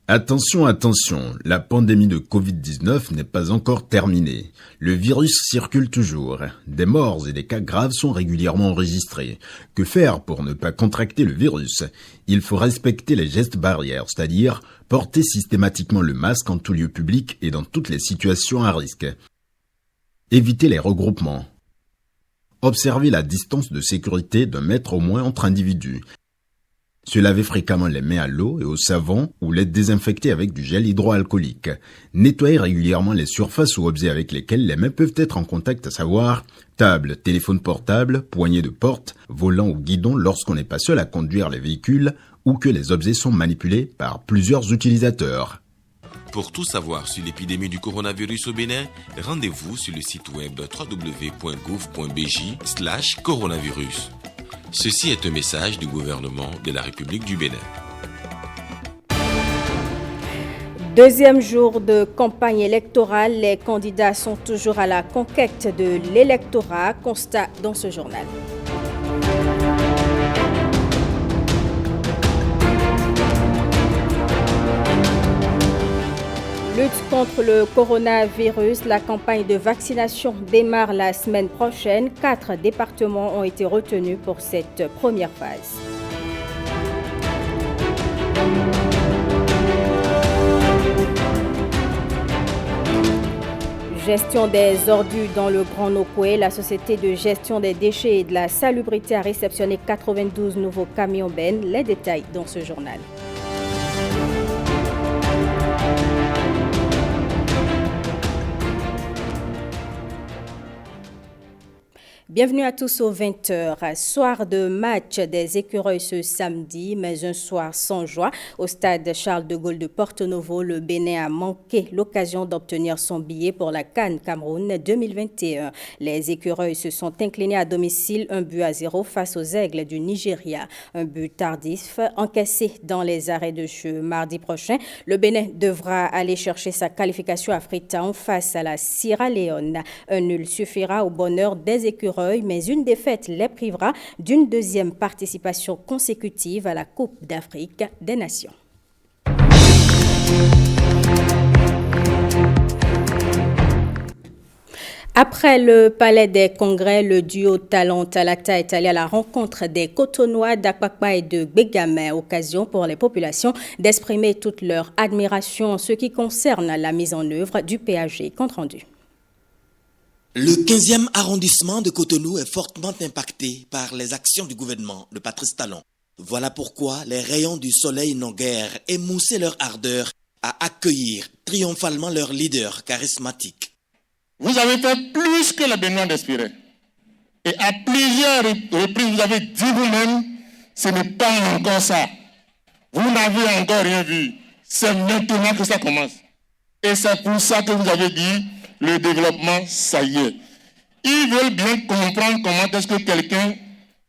Attention, attention, la pandémie de Covid-19 n'est pas encore terminée. Le virus circule toujours. Des morts et des cas graves sont régulièrement enregistrés. Que faire pour ne pas contracter le virus? Il faut respecter les gestes barrières, c'est-à-dire porter systématiquement le masque en tout lieu public et dans toutes les situations à risque. Éviter les regroupements. Observer la distance de sécurité d'1 mètre au moins entre individus. Se laver fréquemment les mains à l'eau et au savon ou les désinfecter avec du gel hydroalcoolique. Nettoyer régulièrement les surfaces ou objets avec lesquels les mains peuvent être en contact, à savoir table, téléphone portable, poignée de porte, volant ou guidon lorsqu'on n'est pas seul à conduire les véhicules ou que les objets sont manipulés par plusieurs utilisateurs. Pour tout savoir sur l'épidémie du coronavirus au Bénin, rendez-vous sur le site web www.gouv.bj/coronavirus. Ceci est un message du gouvernement de la République du Bénin. Deuxième jour de campagne électorale, les candidats sont toujours à la conquête de l'électorat, constat dans ce journal. Lutte contre le coronavirus, la campagne de vaccination démarre la semaine prochaine. 4 départements ont été retenus pour cette première phase. Gestion des ordures dans le Grand Nokoué, la société de gestion des déchets et de la salubrité a réceptionné 92 nouveaux camions bennes. Les détails dans ce journal. Bienvenue à tous aux 20h. Soir de match des écureuils ce samedi, mais un soir sans joie. Au stade Charles de Gaulle de Porto-Novo, le Bénin a manqué l'occasion d'obtenir son billet pour la CAN Cameroun 2021. Les écureuils se sont inclinés à domicile 1-0 face aux Aigles du Nigeria. Un but tardif encaissé dans les arrêts de jeu. Mardi prochain, le Bénin devra aller chercher sa qualification à Freetown face à la Sierra Leone. Un nul suffira au bonheur des écureuils, mais une défaite les privera d'une deuxième participation consécutive à la Coupe d'Afrique des Nations. Après le Palais des Congrès, le duo Talon Talata est allé à la rencontre des Cotonois d'Akpakpa et de Gbegame, occasion pour les populations d'exprimer toute leur admiration en ce qui concerne la mise en œuvre du PAG. Compte rendu. Le 15e arrondissement de Cotonou est fortement impacté par les actions du gouvernement de Patrice Talon. Voilà pourquoi les rayons du soleil n'ont guère émoussé leur ardeur à accueillir triomphalement leur leader charismatique. Vous avez fait plus que les Béninois d'espérer. Et à plusieurs reprises, vous avez dit vous-même, ce n'est pas encore ça. Vous n'avez encore rien vu. C'est maintenant que ça commence. Et c'est pour ça que vous avez dit, le développement, ça y est. Ils veulent bien comprendre comment est-ce que quelqu'un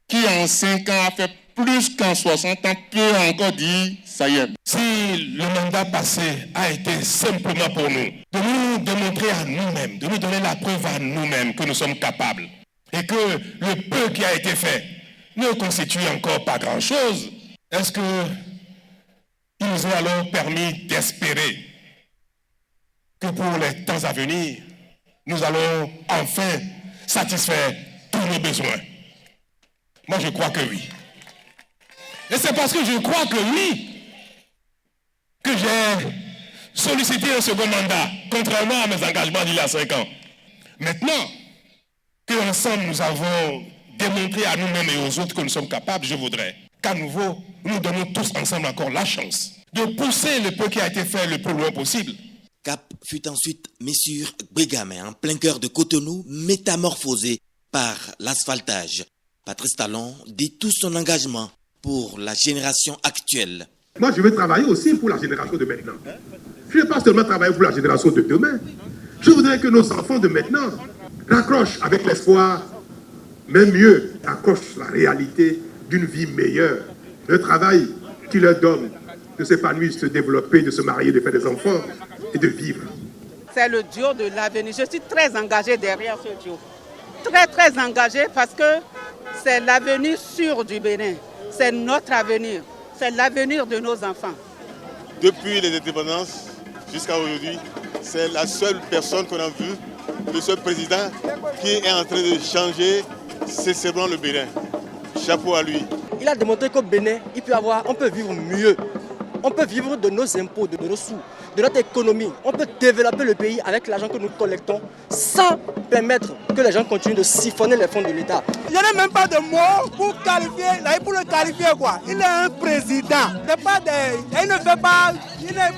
qui en 5 ans a fait plus qu'en 60 ans peut encore dire ça y est. Si le mandat passé a été simplement pour nous, de nous démontrer à nous-mêmes, de nous donner la preuve à nous-mêmes que nous sommes capables et que le peu qui a été fait ne constitue encore pas grand-chose, est-ce que il nous a alors permis d'espérer que pour les temps à venir, nous allons enfin satisfaire tous nos besoins? Moi, je crois que oui. Et c'est parce que je crois que oui que j'ai sollicité un second mandat, contrairement à mes engagements d'il y a 5 ans. Maintenant qu'ensemble nous avons démontré à nous-mêmes et aux autres que nous sommes capables, je voudrais qu'à nouveau, nous donnons tous ensemble encore la chance de pousser le peu qui a été fait le plus loin possible. Cap fut ensuite mis sur Gbegame, en plein cœur de Cotonou, métamorphosé par l'asphaltage. Patrice Talon dit tout son engagement pour la génération actuelle. Moi, je veux travailler aussi pour la génération de maintenant. Je ne veux pas seulement travailler pour la génération de demain. Je voudrais que nos enfants de maintenant raccrochent avec l'espoir, même mieux, accrochent la réalité d'une vie meilleure. Le travail qui leur donne de s'épanouir, de se développer, de se marier, de faire des enfants et de vivre. C'est le duo de l'avenir. Je suis très engagé derrière ce duo. Très, très engagé parce que c'est l'avenir sûr du Bénin. C'est notre avenir. C'est l'avenir de nos enfants. depuis les indépendances jusqu'à aujourd'hui, c'est la seule personne qu'on a vue, le seul président qui est en train de changer sensiblement le Bénin. Chapeau à lui. Il a démontré qu'au Bénin, on peut vivre mieux. On peut vivre de nos impôts, de nos sous, de notre économie. On peut développer le pays avec l'argent que nous collectons sans permettre que les gens continuent de siphonner les fonds de l'État. Il n'y a même pas de mots pour le qualifier quoi. Il est un président. Il n'est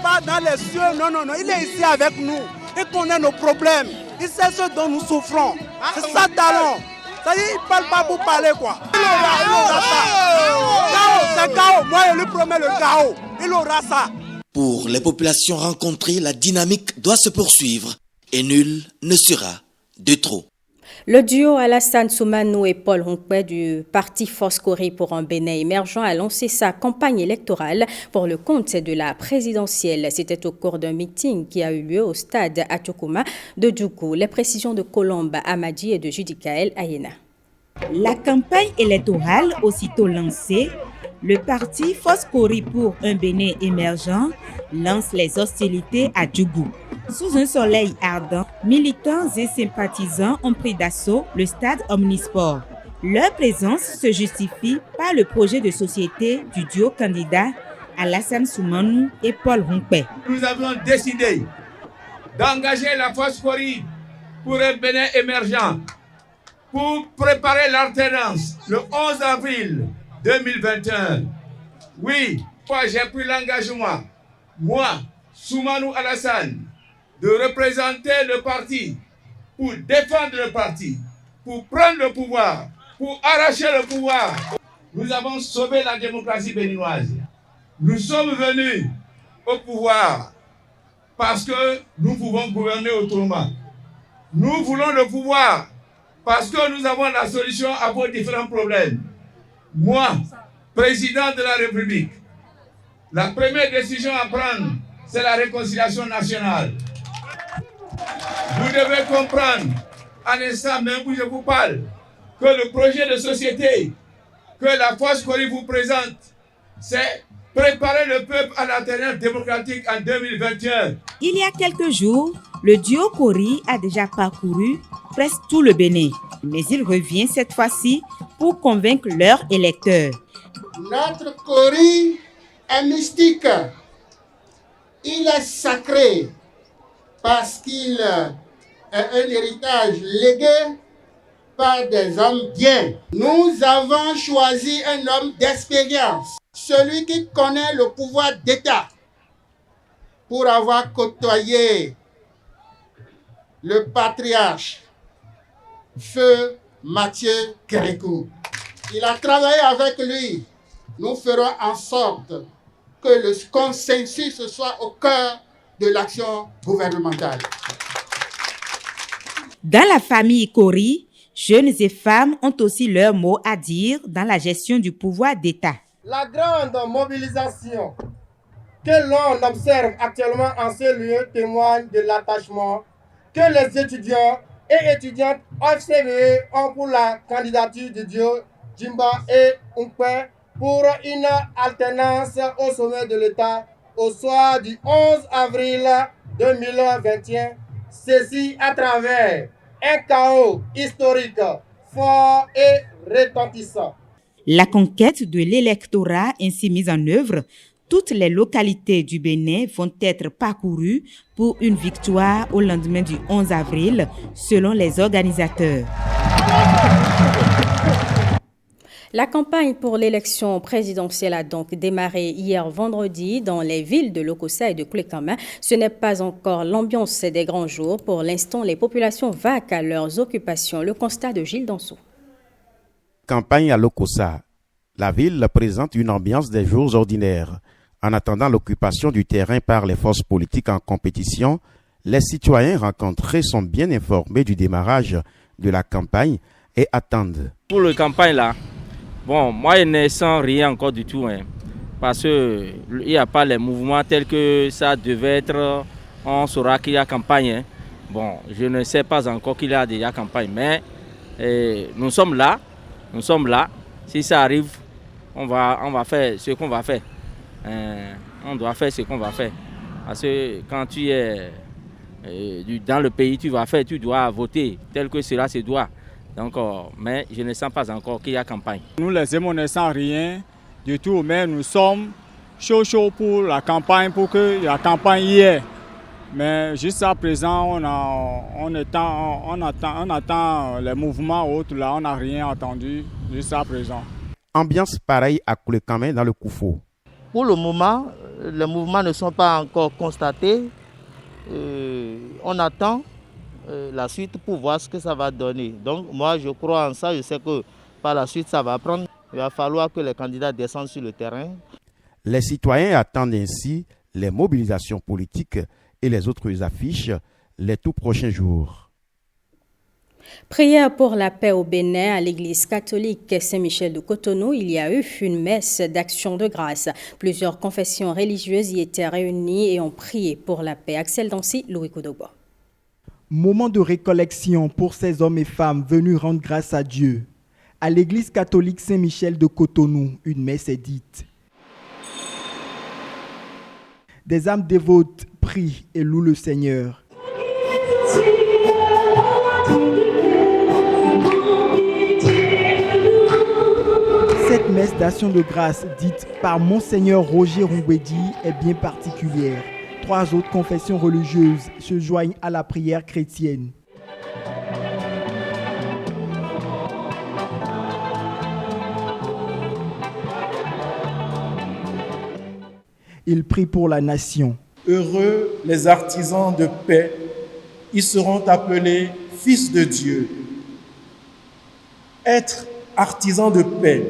pas dans les cieux, non. Il est ici avec nous. Il connaît nos problèmes. Il sait ce dont nous souffrons. C'est ça talent. C'est-à-dire qu'il ne parle pas pour parler quoi. Il aura ça. Chaos, c'est chaos. Moi je lui promets le chaos. Il aura ça. Pour les populations rencontrées, la dynamique doit se poursuivre et nul ne sera de trop. Le duo Alassane Soumanou et Paul Honkpe du parti Foscori pour un Bénin émergent a lancé sa campagne électorale pour le compte de la présidentielle. C'était au cours d'un meeting qui a eu lieu au stade Atoukouma de Djougou. Les précisions de Colombe Amadi et de Judikaël Ayena. La campagne électorale aussitôt lancée, le parti Foscori pour un Bénin émergent lance les hostilités à Djougou. Sous un soleil ardent, militants et sympathisants ont pris d'assaut le stade Omnisport. Leur présence se justifie par le projet de société du duo candidat Alassane Soumanou et Paul Honkpe. Nous avons décidé d'engager la Foscori pour un Bénin émergent pour préparer l'alternance le 11 avril 2021. Oui, j'ai pris l'engagement, moi, Soumanou Alassane, de représenter le parti, pour défendre le parti, pour prendre le pouvoir, pour arracher le pouvoir. Nous avons sauvé la démocratie béninoise. Nous sommes venus au pouvoir parce que nous pouvons gouverner autrement. Nous voulons le pouvoir parce que nous avons la solution à vos différents problèmes. Moi, président de la République, la première décision à prendre, c'est la réconciliation nationale. Vous devez comprendre, en instant même où je vous parle, que le projet de société que la Foscori vous présente, c'est préparer le peuple à l'alternance démocratique en 2021. Il y a quelques jours, le duo Kori a déjà parcouru presque tout le Bénin. Mais il revient cette fois-ci pour convaincre leurs électeurs. Notre Kori est mystique. Il est sacré parce qu'il est un héritage légué par des hommes bien. Nous avons choisi un homme d'expérience, celui qui connaît le pouvoir d'État, pour avoir côtoyé le patriarche Feu Mathieu Kérékou. Il a travaillé avec lui. Nous ferons en sorte que le consensus soit au cœur de l'action gouvernementale. Dans la famille Kori, jeunes et femmes ont aussi leur mot à dire dans la gestion du pouvoir d'État. La grande mobilisation que l'on observe actuellement en ce lieu témoigne de l'attachement que les étudiants et étudiantes FCBE ont pour la candidature du duo Jimba et Honkpe pour une alternance au sommet de l'État au soir du 11 avril 2021. Ceci à travers un chaos historique fort et retentissant. La conquête de l'électorat ainsi mise en œuvre, toutes les localités du Bénin vont être parcourues pour une victoire au lendemain du 11 avril, selon les organisateurs. La campagne pour l'élection présidentielle a donc démarré hier vendredi dans les villes de Lokossa et de Koulekama. Ce n'est pas encore l'ambiance des grands jours. Pour l'instant, les populations vaquent à leurs occupations. Le constat de Gilles Dansou. Campagne à Lokossa. La ville présente une ambiance des jours ordinaires. En attendant l'occupation du terrain par les forces politiques en compétition, les citoyens rencontrés sont bien informés du démarrage de la campagne et attendent. Pour la campagne là, bon, moi je ne sens rien encore du tout, parce qu'il n'y a pas les mouvements tels que ça devait être. On saura qu'il y a campagne. Bon, je ne sais pas encore qu'il y a déjà campagne, mais nous sommes là. Si ça arrive, on va faire ce qu'on va faire. on doit faire ce qu'on va faire. Parce que quand tu es dans le pays, tu dois voter tel que cela se doit. Donc, mais je ne sens pas encore qu'il y a campagne. Nous, les Zémo, ne sent rien du tout, mais nous sommes chaud pour la campagne, pour que la campagne y ait. Mais jusqu'à présent, on attend les mouvements autres, là, on n'a rien entendu jusqu'à présent. Ambiance pareille à Koulekame dans le Koufo. Pour le moment, les mouvements ne sont pas encore constatés. On attend la suite pour voir ce que ça va donner. Donc moi, je crois en ça. Je sais que par la suite, ça va prendre. Il va falloir que les candidats descendent sur le terrain. Les citoyens attendent ainsi les mobilisations politiques et les autres affiches les tout prochains jours. Prière pour la paix au Bénin à l'église catholique Saint-Michel de Cotonou. Il y a eu une messe d'action de grâce. Plusieurs confessions religieuses y étaient réunies et ont prié pour la paix. Axel Dancy, Louis Koudogba. Moment de récollection pour ces hommes et femmes venus rendre grâce à Dieu. À l'église catholique Saint-Michel de Cotonou, une messe est dite. Des âmes dévotes prient et louent le Seigneur. Cette messe d'action de grâce dite par Monseigneur Roger Rongwedi est bien particulière. 3 autres confessions religieuses se joignent à la prière chrétienne. Ils prient pour la nation. Heureux les artisans de paix, ils seront appelés fils de Dieu. Être artisan de paix,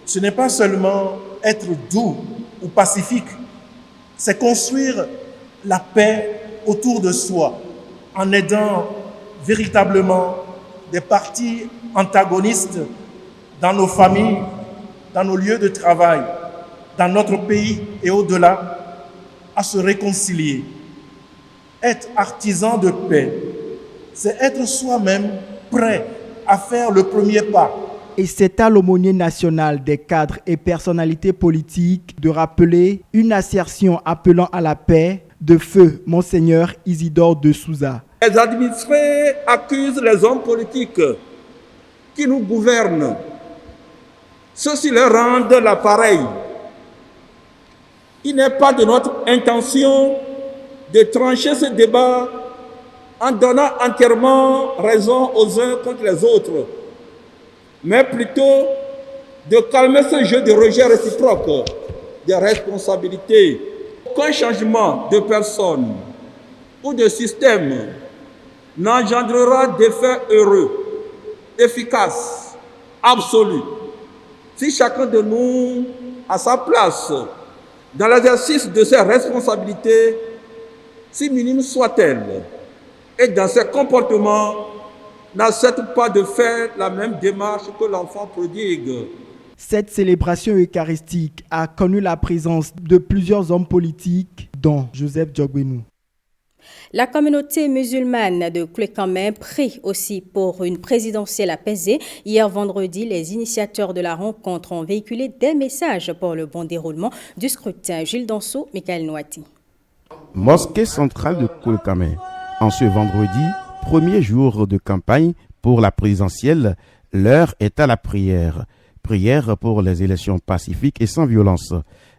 ce n'est pas seulement être doux ou pacifique, c'est construire la paix autour de soi en aidant véritablement des parties antagonistes dans nos familles, dans nos lieux de travail, dans notre pays et au-delà, à se réconcilier. Être artisan de paix, c'est être soi-même prêt à faire le premier pas. Et c'est à l'aumônier national des cadres et personnalités politiques de rappeler une assertion appelant à la paix de feu Monseigneur Isidore de Souza. Les administrés accusent les hommes politiques qui nous gouvernent. Ceux-ci leur rendent l'appareil. Il n'est pas de notre intention de trancher ce débat en donnant entièrement raison aux uns contre les autres, mais plutôt de calmer ce jeu de rejet réciproque des responsabilités. Aucun changement de personne ou de système n'engendrera d'effet heureux, efficace, absolu, si chacun de nous, à sa place, dans l'exercice de ses responsabilités, si minimes soient-elles, et dans ses comportements, n'accepte pas de faire la même démarche que l'enfant prodigue. Cette célébration eucharistique a connu la présence de plusieurs hommes politiques, dont Joseph Djogbenou. La communauté musulmane de Koulekame prie aussi pour une présidentielle apaisée. Hier vendredi, les initiateurs de la rencontre ont véhiculé des messages pour le bon déroulement du scrutin. Gilles Danso, Michael Nouati. Mosquée centrale de Koulekame. En ce vendredi, premier jour de campagne pour la présidentielle, l'heure est à la prière. Prière pour les élections pacifiques et sans violence.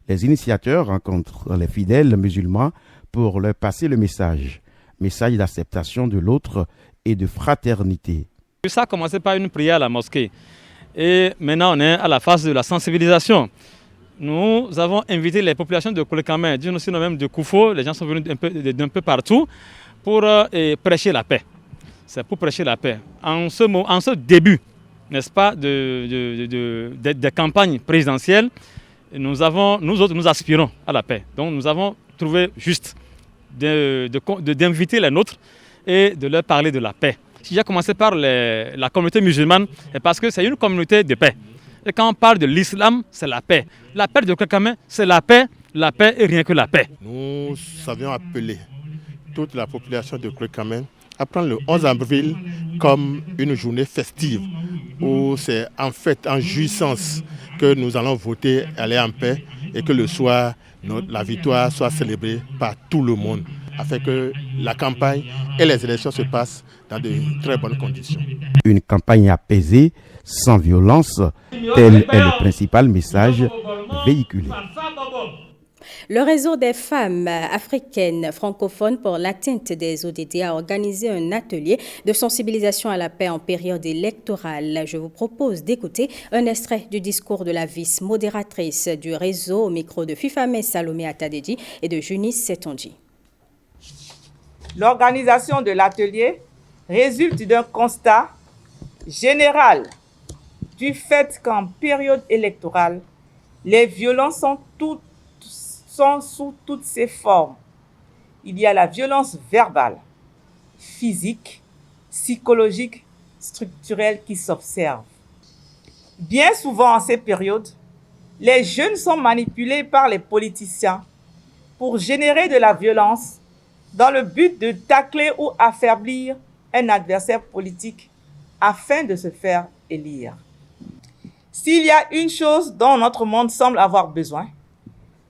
Les initiateurs rencontrent les fidèles musulmans pour leur passer le message d'acceptation de l'autre et de fraternité. Ça a commencé par une prière à la mosquée et maintenant on est à la phase de la sensibilisation. Nous avons invité les populations de Koulekame, sinon même de Koufo, les gens sont venus d'un peu partout pour prêcher la paix. C'est pour prêcher la paix. En ce début, n'est-ce pas, de campagne présidentielle, nous autres, nous aspirons à la paix. Donc nous avons trouvé juste d'inviter les nôtres et de leur parler de la paix. Si j'ai commencé par la communauté musulmane, c'est parce que c'est une communauté de paix. Et quand on parle de l'islam, c'est la paix. La paix de Koulekame, c'est la paix et rien que la paix. Nous avions appelé toute la population de Koulekame à prendre le 11 avril comme une journée festive où c'est en fait en jouissance que nous allons voter, aller en paix et que le soir, la victoire soit célébrée par tout le monde, afin que la campagne et les élections se passent dans de très bonnes conditions. Une campagne apaisée, sans violence, tel est le principal message véhiculé. Le réseau des femmes africaines francophones pour l'atteinte des ODD a organisé un atelier de sensibilisation à la paix en période électorale. Je vous propose d'écouter un extrait du discours de la vice-modératrice du réseau au micro de Fifame Salomé Atadedi et de Junis Setondji. L'organisation de l'atelier résulte d'un constat général du fait qu'en période électorale, les violences sont sous toutes ses formes. Il y a la violence verbale, physique, psychologique, structurelle qui s'observe. Bien souvent en ces périodes, les jeunes sont manipulés par les politiciens pour générer de la violence dans le but de tacler ou affaiblir un adversaire politique afin de se faire élire. S'il y a une chose dont notre monde semble avoir besoin,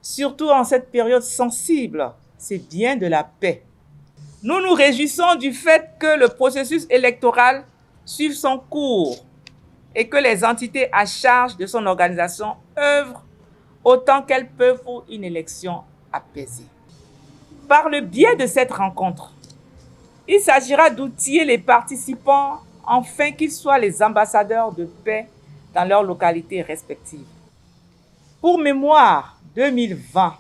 surtout en cette période sensible, c'est bien de la paix. Nous nous réjouissons du fait que le processus électoral suive son cours et que les entités à charge de son organisation œuvrent autant qu'elles peuvent pour une élection apaisée. Par le biais de cette rencontre, il s'agira d'outiller les participants afin qu'ils soient les ambassadeurs de paix dans leurs localités respectives. Pour mémoire, 2020,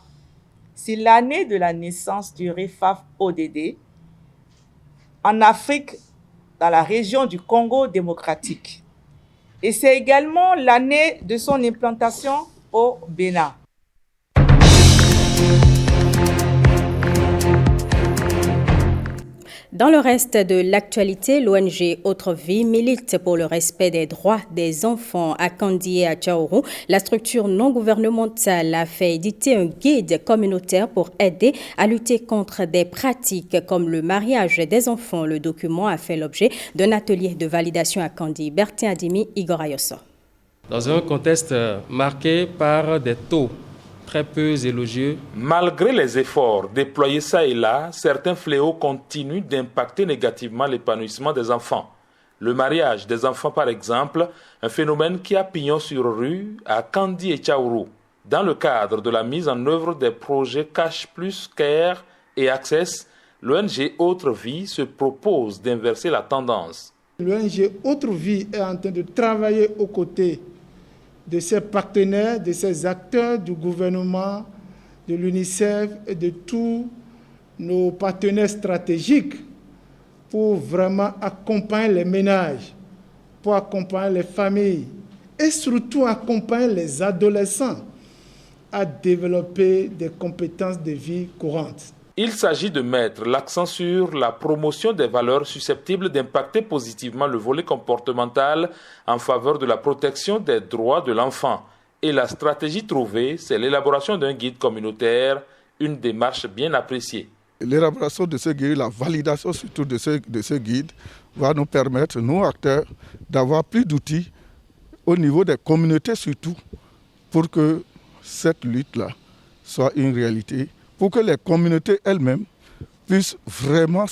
c'est l'année de la naissance du REFAF-ODD en Afrique, dans la région du Congo démocratique. Et c'est également l'année de son implantation au Bénin. Dans le reste de l'actualité, l'ONG Autre Vie milite pour le respect des droits des enfants à Kandi et à Tchaourou. La structure non gouvernementale a fait éditer un guide communautaire pour aider à lutter contre des pratiques comme le mariage des enfants. Le document a fait l'objet d'un atelier de validation à Kandi. Bertin Adimi, Igor Ayosso. Dans un contexte marqué par des taux très peu élogieux. Malgré les efforts déployés ça et là, certains fléaux continuent d'impacter négativement l'épanouissement des enfants. Le mariage des enfants, par exemple, un phénomène qui a pignon sur rue à Kandi et Tchaourou. Dans le cadre de la mise en œuvre des projets Cash Plus, Care et Access, l'ONG Autre Vie se propose d'inverser la tendance. L'ONG Autre Vie est en train de travailler aux côtés de ses partenaires, de ses acteurs du gouvernement, de l'UNICEF et de tous nos partenaires stratégiques pour vraiment accompagner les ménages, pour accompagner les familles et surtout accompagner les adolescents à développer des compétences de vie courantes. Il s'agit de mettre l'accent sur la promotion des valeurs susceptibles d'impacter positivement le volet comportemental en faveur de la protection des droits de l'enfant. Et la stratégie trouvée, c'est l'élaboration d'un guide communautaire, une démarche bien appréciée. L'élaboration de ce guide, la validation surtout de ce guide, va nous permettre, nous acteurs, d'avoir plus d'outils au niveau des communautés surtout, pour que cette lutte-là soit une réalité, pour que les communautés elles-mêmes puissent vraiment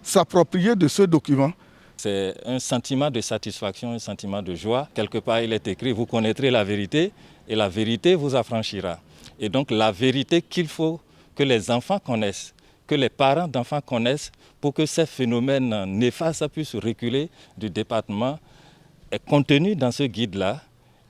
s'approprier de ce document. C'est un sentiment de satisfaction, un sentiment de joie. Quelque part, il est écrit, vous connaîtrez la vérité et la vérité vous affranchira. Et donc la vérité qu'il faut que les enfants connaissent, que les parents d'enfants connaissent pour que ces phénomènes néfastes puissent reculer du département est contenue dans ce guide-là,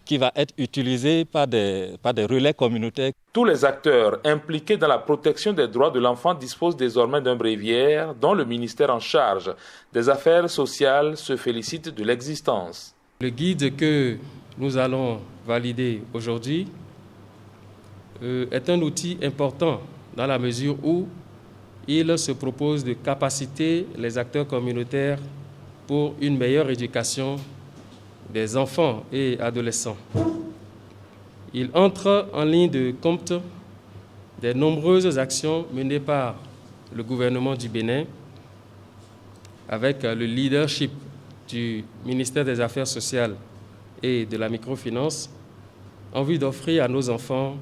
qui va être utilisé par des relais communautaires. Tous les acteurs impliqués dans la protection des droits de l'enfant disposent désormais d'un bréviaire dont le ministère en charge des Affaires sociales se félicite de l'existence. Le guide que nous allons valider aujourd'hui est un outil important dans la mesure où il se propose de capaciter les acteurs communautaires pour une meilleure éducation des enfants et adolescents. Il entre en ligne de compte des nombreuses actions menées par le gouvernement du Bénin avec le leadership du ministère des Affaires sociales et de la microfinance en vue d'offrir à nos enfants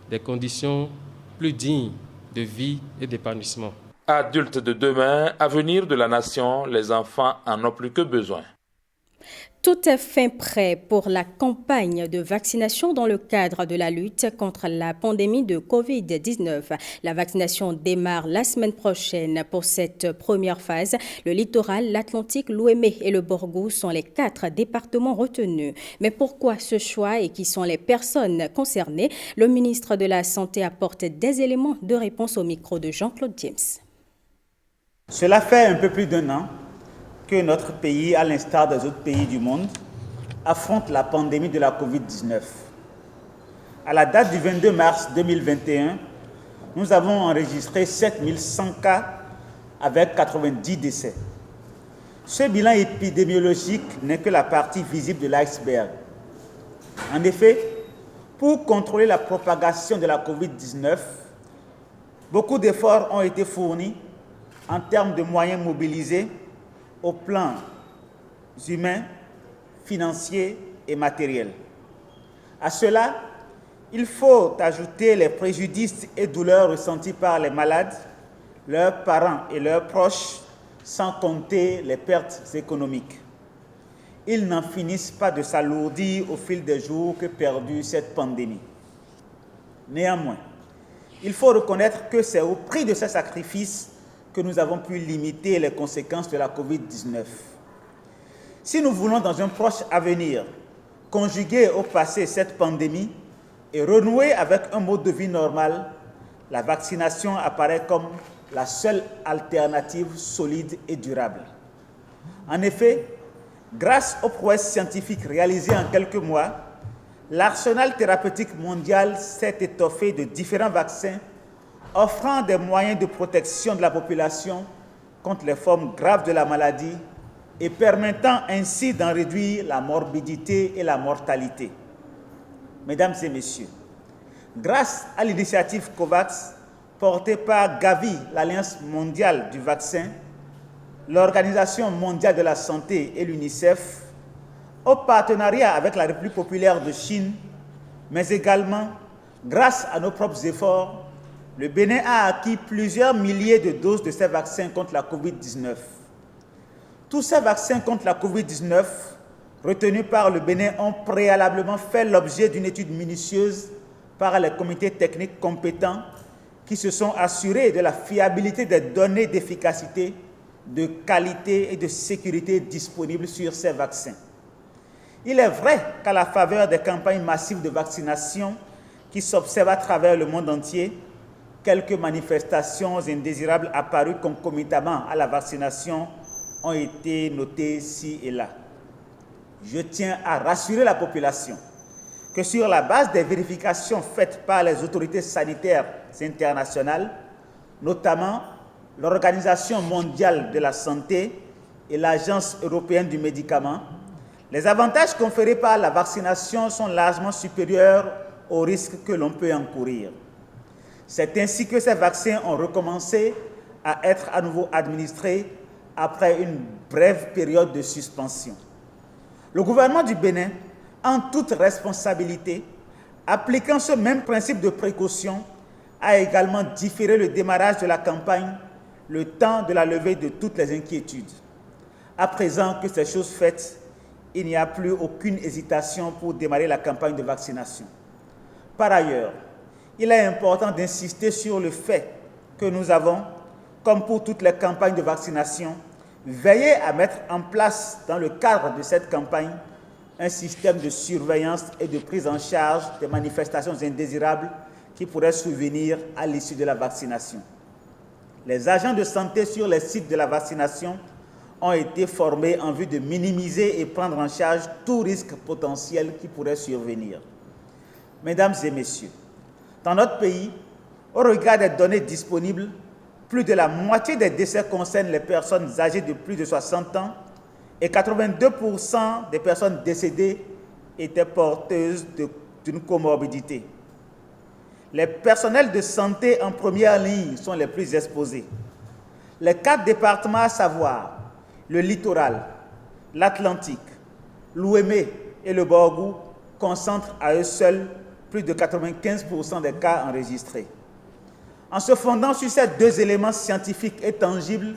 des conditions plus dignes de vie et d'épanouissement. Adultes de demain, avenir de la nation, les enfants en ont plus que besoin. Tout est fin prêt pour la campagne de vaccination dans le cadre de la lutte contre la pandémie de Covid-19. La vaccination démarre la semaine prochaine. Pour cette première phase, le littoral, l'Atlantique, l'Ouémé et le Borgou sont les 4 départements retenus. Mais pourquoi ce choix et qui sont les personnes concernées? Le ministre de la Santé apporte des éléments de réponse au micro de Jean-Claude James. Cela fait un peu plus d'1 an que notre pays, à l'instar des autres pays du monde, affronte la pandémie de la Covid-19. À la date du 22 mars 2021, nous avons enregistré 7100 cas avec 90 décès. Ce bilan épidémiologique n'est que la partie visible de l'iceberg. En effet, pour contrôler la propagation de la Covid-19, beaucoup d'efforts ont été fournis en termes de moyens mobilisés au plan humain, financier et matériel. À cela, il faut ajouter les préjudices et douleurs ressentis par les malades, leurs parents et leurs proches, sans compter les pertes économiques. Ils n'en finissent pas de s'alourdir au fil des jours que perdure cette pandémie. Néanmoins, il faut reconnaître que c'est au prix de ces sacrifices que nous avons pu limiter les conséquences de la Covid-19. Si nous voulons, dans un proche avenir, conjuguer au passé cette pandémie et renouer avec un mode de vie normal, la vaccination apparaît comme la seule alternative solide et durable. En effet, grâce aux prouesses scientifiques réalisées en quelques mois, l'arsenal thérapeutique mondial s'est étoffé de différents vaccins offrant des moyens de protection de la population contre les formes graves de la maladie et permettant ainsi d'en réduire la morbidité et la mortalité. Mesdames et messieurs, grâce à l'initiative COVAX portée par Gavi, l'Alliance mondiale du vaccin, l'Organisation mondiale de la santé et l'UNICEF, au partenariat avec la République populaire de Chine, mais également grâce à nos propres efforts, le Bénin a acquis plusieurs milliers de doses de ces vaccins contre la Covid-19. Tous ces vaccins contre la Covid-19 retenus par le Bénin ont préalablement fait l'objet d'une étude minutieuse par les comités techniques compétents qui se sont assurés de la fiabilité des données d'efficacité, de qualité et de sécurité disponibles sur ces vaccins. Il est vrai qu'à la faveur des campagnes massives de vaccination qui s'observent à travers le monde entier, quelques manifestations indésirables apparues concomitamment à la vaccination ont été notées ci et là. Je tiens à rassurer la population que sur la base des vérifications faites par les autorités sanitaires internationales, notamment l'Organisation mondiale de la santé et l'Agence européenne du médicament, les avantages conférés par la vaccination sont largement supérieurs aux risques que l'on peut encourir. C'est ainsi que ces vaccins ont recommencé à être à nouveau administrés après une brève période de suspension. Le gouvernement du Bénin, en toute responsabilité, appliquant ce même principe de précaution, a également différé le démarrage de la campagne le temps de la levée de toutes les inquiétudes. À présent que ces choses faites, il n'y a plus aucune hésitation pour démarrer la campagne de vaccination. Par ailleurs, il est important d'insister sur le fait que nous avons, comme pour toutes les campagnes de vaccination, veillé à mettre en place, dans le cadre de cette campagne, un système de surveillance et de prise en charge des manifestations indésirables qui pourraient survenir à l'issue de la vaccination. Les agents de santé sur les sites de la vaccination ont été formés en vue de minimiser et prendre en charge tout risque potentiel qui pourrait survenir. Mesdames et messieurs, dans notre pays, au regard des données disponibles, plus de la moitié des décès concernent les personnes âgées de plus de 60 ans et 82% des personnes décédées étaient porteuses d'une comorbidité. Les personnels de santé en première ligne sont les plus exposés. Les 4 départements à savoir le littoral, l'Atlantique, l'Ouémé et le Borgou concentrent à eux seuls plus de 95% des cas enregistrés. En se fondant sur ces deux éléments scientifiques et tangibles,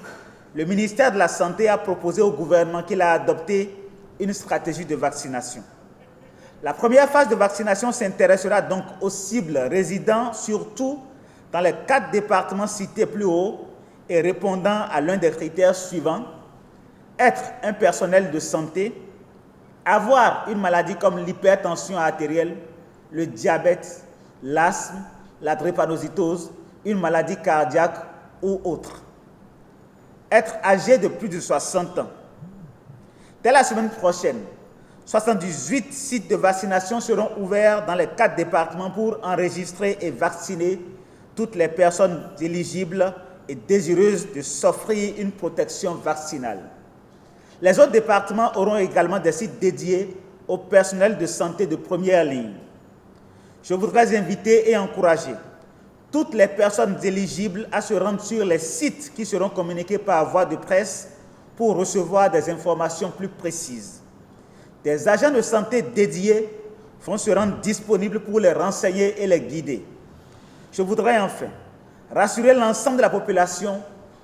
le ministère de la Santé a proposé au gouvernement qu'il a adopté une stratégie de vaccination. La première phase de vaccination s'intéressera donc aux cibles résidant surtout dans les 4 départements cités plus haut et répondant à l'un des critères suivants: être un personnel de santé, avoir une maladie comme l'hypertension artérielle, le diabète, l'asthme, la drépanocytose, une maladie cardiaque ou autre. Être âgé de plus de 60 ans. Dès la semaine prochaine, 78 sites de vaccination seront ouverts dans les 4 départements pour enregistrer et vacciner toutes les personnes éligibles et désireuses de s'offrir une protection vaccinale. Les autres départements auront également des sites dédiés au personnel de santé de première ligne. Je voudrais inviter et encourager toutes les personnes éligibles à se rendre sur les sites qui seront communiqués par voie de presse pour recevoir des informations plus précises. Des agents de santé dédiés vont se rendre disponibles pour les renseigner et les guider. Je voudrais enfin rassurer l'ensemble de la population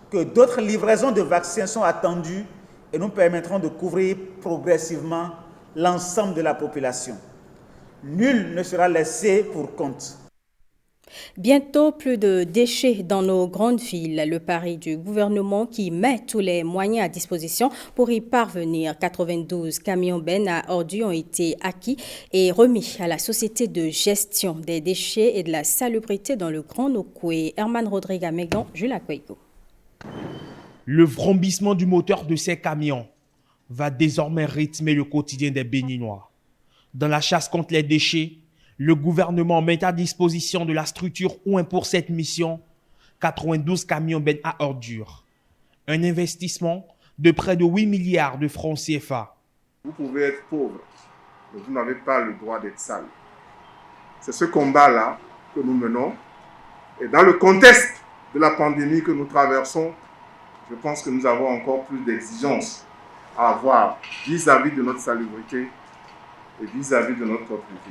que d'autres livraisons de vaccins sont attendues et nous permettront de couvrir progressivement l'ensemble de la population. Nul ne sera laissé pour compte. Bientôt plus de déchets dans nos grandes villes. Le pari du gouvernement qui met tous les moyens à disposition pour y parvenir. 92 camions bennes à ordures ont été acquis et remis à la Société de gestion des déchets et de la salubrité dans le Grand Nokoué. Herman Rodrigue Megan, Jules Akwego. Le vrombissement du moteur de ces camions va désormais rythmer le quotidien des Béninois. Dans la chasse contre les déchets, le gouvernement met à disposition de la structure OUIN pour cette mission 92 camions bennes à ordures. Un investissement de près de 8 milliards de francs CFA. Vous pouvez être pauvre, mais vous n'avez pas le droit d'être sale. C'est ce combat-là que nous menons. Et dans le contexte de la pandémie que nous traversons, je pense que nous avons encore plus d'exigences à avoir vis-à-vis de notre salubrité et vis-à-vis de notre propriété.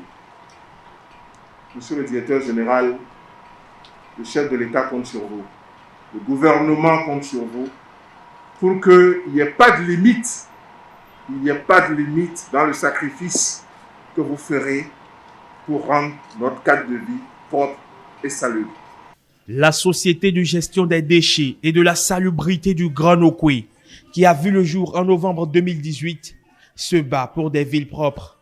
Monsieur le directeur général, le chef de l'État compte sur vous, le gouvernement compte sur vous pour qu'il n'y ait pas de limite, dans le sacrifice que vous ferez pour rendre notre cadre de vie propre et salubre. La Société de gestion des déchets et de la salubrité du Grand Nokoué, qui a vu le jour en novembre 2018, se bat pour des villes propres.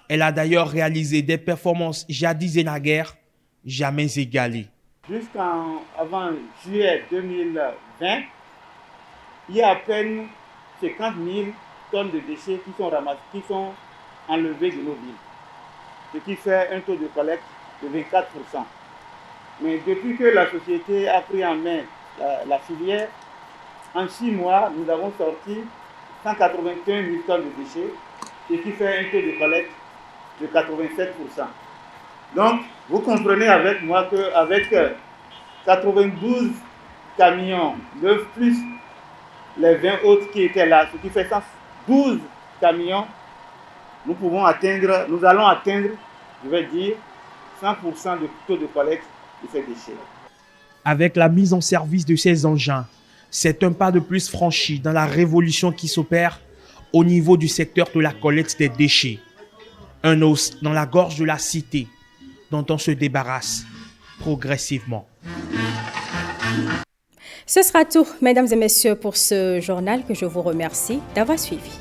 Elle a d'ailleurs réalisé des performances jadis et naguère jamais égalées. Avant juillet 2020, il y a à peine 50 000 tonnes de déchets qui sont enlevés de nos villes, ce qui fait un taux de collecte de 24%. Mais depuis que la société a pris en main la filière, en 6 mois, nous avons sorti 181 000 tonnes de déchets, ce qui fait un taux de collecte de 87%. Donc, vous comprenez avec moi qu'avec 92 camions neufs plus les 20 autres qui étaient là, ce qui fait 112 camions, nous allons atteindre, je vais dire, 100% de taux de collecte de ces déchets. Avec la mise en service de ces engins, c'est un pas de plus franchi dans la révolution qui s'opère au niveau du secteur de la collecte des déchets. Un os dans la gorge de la cité dont on se débarrasse progressivement. Ce sera tout, mesdames et messieurs, pour ce journal que je vous remercie d'avoir suivi.